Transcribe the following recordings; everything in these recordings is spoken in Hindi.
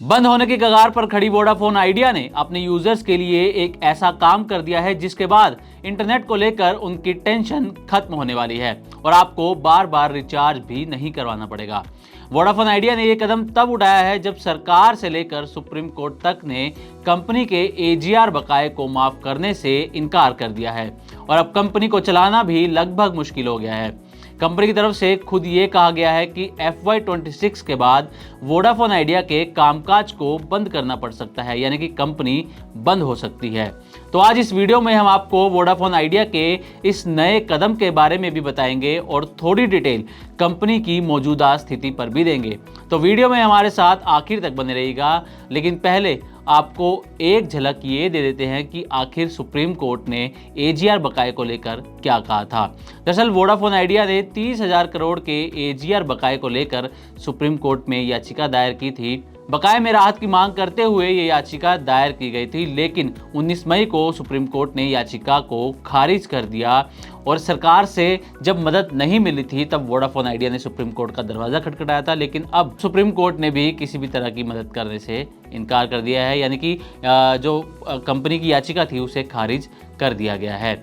बंद होने की कगार पर खड़ी वोडाफोन आइडिया ने अपने यूजर्स के लिए एक ऐसा काम कर दिया है जिसके बाद इंटरनेट को लेकर उनकी टेंशन खत्म होने वाली है और आपको बार बार रिचार्ज भी नहीं करवाना पड़ेगा। वोडाफोन आइडिया ने यह कदम तब उठाया है जब सरकार से लेकर सुप्रीम कोर्ट तक ने कंपनी के एजीआर बकाये को माफ करने से इनकार कर दिया है और अब कंपनी को चलाना भी लगभग मुश्किल हो गया है। कंपनी की तरफ से खुद ये कहा गया है कि FY26 के बाद वोडाफोन आइडिया के कामकाज को बंद करना पड़ सकता है, यानी कि कंपनी बंद हो सकती है। तो आज इस वीडियो में हम आपको वोडाफोन आइडिया के इस नए कदम के बारे में भी बताएंगे और थोड़ी डिटेल कंपनी की मौजूदा स्थिति पर भी देंगे। तो वीडियो में हमारे साथ आखिर तक बने रहिएगा, लेकिन पहले आपको एक झलक ये दे देते हैं कि आखिर सुप्रीम कोर्ट ने एजीआर बकाये को लेकर क्या कहा था। दरअसल वोडाफोन आइडिया ने 30,000 करोड़ के एजीआर बकाये को लेकर सुप्रीम कोर्ट में याचिका दायर की थी। बकाये में राहत की मांग करते हुए ये याचिका दायर की गई थी, लेकिन 19 मई को सुप्रीम कोर्ट ने याचिका को खारिज कर दिया और सरकार से जब मदद नहीं मिली थी तब वोडाफोन आइडिया ने सुप्रीम कोर्ट का दरवाजा खटखटाया था, लेकिन अब सुप्रीम कोर्ट ने भी किसी भी तरह की मदद करने से इनकार कर दिया है, यानी कि जो कंपनी की याचिका थी उसे खारिज कर दिया गया है।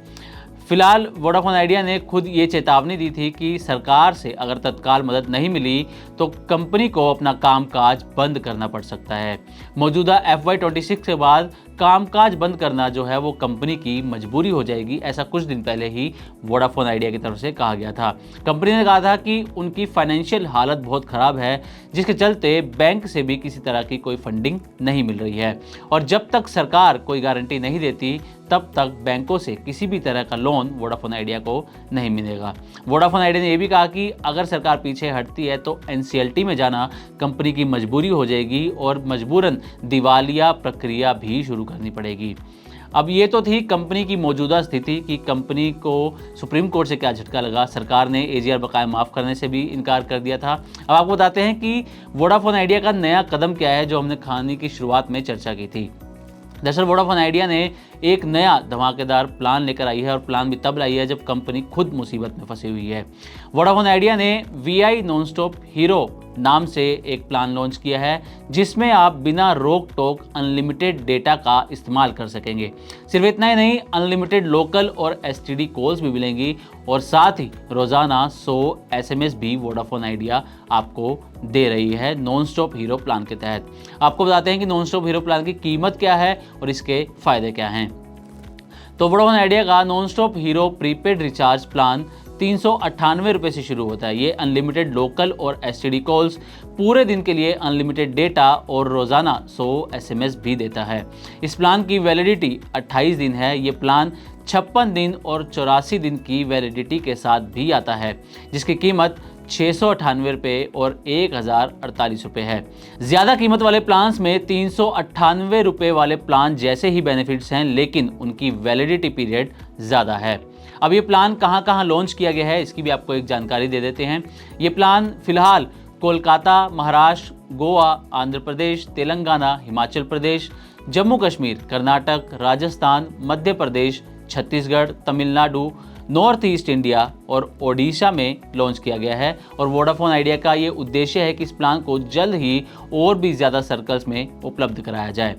फिलहाल वोडाफोन आइडिया ने खुद ये चेतावनी दी थी कि सरकार से अगर तत्काल मदद नहीं मिली तो कंपनी को अपना कामकाज बंद करना पड़ सकता है। मौजूदा FY26 के बाद कामकाज बंद करना जो है वो कंपनी की मजबूरी हो जाएगी, ऐसा कुछ दिन पहले ही वोडाफोन आइडिया की तरफ से कहा गया था। कंपनी ने कहा था कि उनकी फाइनेंशियल हालत बहुत ख़राब है, जिसके चलते बैंक से भी किसी तरह की कोई फंडिंग नहीं मिल रही है और जब तक सरकार कोई गारंटी नहीं देती तब तक बैंकों से किसी भी तरह का लोन वोडाफोन आइडिया को नहीं मिलेगा। वोडाफोन आइडिया ने यह भी कहा कि अगर सरकार पीछे हटती है तो NCLT में जाना कंपनी की मजबूरी हो जाएगी और मजबूरन दिवालिया प्रक्रिया भी शुरू करनी पड़ेगी। अब ये तो थी कंपनी की मौजूदा स्थिति कि कंपनी को सुप्रीम कोर्ट से क्या झटका लगा। सरकार ने एजीआर बकाया माफ़ करने से भी इनकार कर दिया था। अब आपको बताते हैं कि वोडाफोन आइडिया का नया कदम क्या है जो हमने कहानी की शुरुआत में चर्चा की थी। दरअसल वोडाफोन आइडिया ने एक नया धमाकेदार प्लान लेकर आई है और प्लान भी तब लाई है जब कंपनी खुद मुसीबत में फंसी हुई है। वोडाफोन आइडिया ने VI नॉनस्टॉप हीरो नाम से एक प्लान लॉन्च किया है जिसमें आप बिना रोक टोक अनलिमिटेड डेटा का इस्तेमाल कर सकेंगे। सिर्फ इतना ही नहीं, अनलिमिटेड लोकल और STD कॉल्स भी मिलेंगी और साथ ही रोज़ाना 100 SMS भी वोडाफोन आइडिया आपको दे रही है नॉन स्टॉप हीरो प्लान के तहत। आपको बताते हैं कि नॉन स्टॉप हीरो प्लान की कीमत क्या है और इसके फ़ायदे क्या हैं। तो वोडाफोन आइडिया का non stop hero prepaid recharge plan 398 रुपये से शुरू होता है। ये अनलिमिटेड लोकल और STD कॉल्स, पूरे दिन के लिए अनलिमिटेड डेटा और रोज़ाना 100 SMS भी देता है। इस प्लान की वैलिडिटी 28 दिन है। ये प्लान 56 दिन और 84 दिन की वैलिडिटी के साथ भी आता है, जिसकी कीमत 698 रुपये और 1048 रुपये है। ज़्यादा कीमत वाले प्लान्स में 398 रुपये वाले प्लान जैसे ही बेनिफिट्स हैं, लेकिन उनकी वैलिडिटी पीरियड ज़्यादा है। अब ये प्लान कहाँ कहाँ लॉन्च किया गया है इसकी भी आपको एक जानकारी दे देते हैं। ये प्लान फिलहाल Kolkata, Maharashtra, Goa, Andhra Pradesh, Telangana, Himachal Pradesh, Jammu Kashmir, Karnataka, Rajasthan, Madhya Pradesh, Chhattisgarh, Tamil Nadu, north east India और ओडिशा में लॉन्च किया गया है और वोडाफोन आइडिया का ये उद्देश्य है कि इस प्लान को जल्द ही और भी ज़्यादा सर्कल्स में उपलब्ध कराया जाए।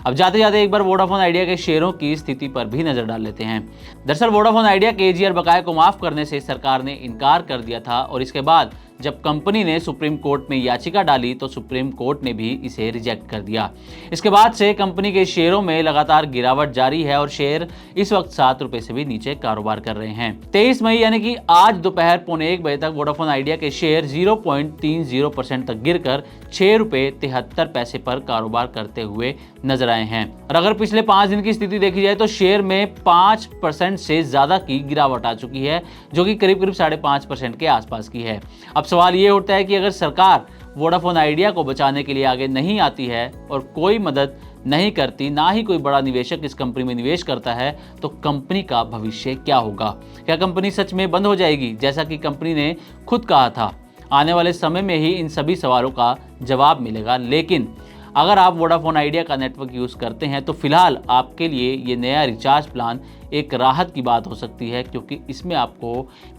अब जाते जाते एक बार वोडाफोन आइडिया के शेयरों की स्थिति पर भी नजर डाल लेते हैं। दरअसल वोडाफोन आइडिया के एजीआर बकाये को माफ करने से सरकार ने इनकार कर दिया था और इसके बाद जब कंपनी ने सुप्रीम कोर्ट में याचिका डाली तो सुप्रीम कोर्ट ने भी इसे रिजेक्ट कर दिया। इसके बाद से कंपनी के शेयरों में लगातार गिरावट जारी है और शेयर इस वक्त 7 रुपए से भी नीचे कारोबार कर रहे हैं। 23 मई यानी कि आज दोपहर 1:15 बजे तक वोडाफोन आइडिया के शेयर 0.30% तक गिरकर 6 रुपये 73 पैसे पर कारोबार करते हुए नजर आए हैं। और अगर पिछले 5 दिन की स्थिति देखी जाए तो शेयर में 5% से ज्यादा की गिरावट आ चुकी है, जो कि करीब 5.5% के आसपास की है। अब सवाल ये उठता है कि अगर सरकार वोडाफोन आइडिया को बचाने के लिए आगे नहीं आती है और कोई मदद नहीं करती, ना ही कोई बड़ा निवेशक इस कंपनी में निवेश करता है, तो कंपनी का भविष्य क्या होगा? क्या कंपनी सच में बंद हो जाएगी जैसा कि कंपनी ने खुद कहा था? आने वाले समय में ही इन सभी सवालों का जवाब मिलेगा। लेकिन अगर आप वोडाफोन आइडिया का नेटवर्क यूज़ करते हैं तो फिलहाल आपके लिए ये नया रिचार्ज प्लान एक राहत की बात हो सकती है, क्योंकि इसमें आपको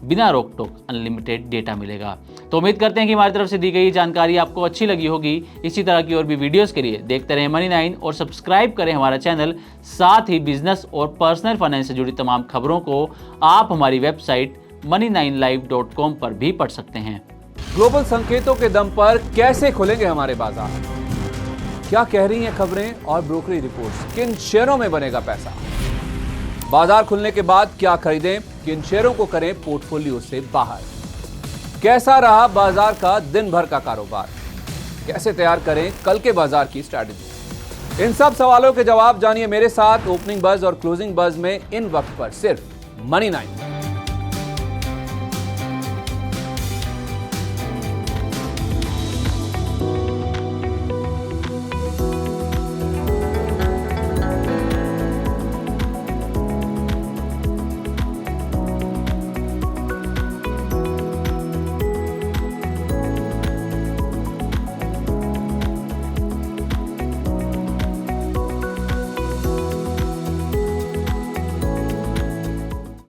बिना रोक टोक अनलिमिटेड डेटा मिलेगा। तो उम्मीद करते हैं कि हमारी तरफ से दी गई जानकारी आपको अच्छी लगी होगी। इसी तरह की और भी वीडियोस के लिए देखते रहें मनी 9 और सब्सक्राइब करें हमारा चैनल। साथ ही बिजनेस और पर्सनल फाइनेंस से जुड़ी तमाम खबरों को आप हमारी वेबसाइट money9live.com पर भी पढ़ सकते हैं। ग्लोबल संकेतों के दम पर कैसे खुलेंगे हमारे बाजार? क्या कह रही हैं खबरें और ब्रोकरी रिपोर्ट्स? किन शेयरों में बनेगा पैसा? बाजार खुलने के बाद क्या खरीदें? किन शेयरों को करें पोर्टफोलियो से बाहर? कैसा रहा बाजार का दिन भर का कारोबार? कैसे तैयार करें कल के बाजार की स्ट्रैटेजी? इन सब सवालों के जवाब जानिए मेरे साथ ओपनिंग बज और क्लोजिंग बज में इन वक्त पर सिर्फ मनी 9।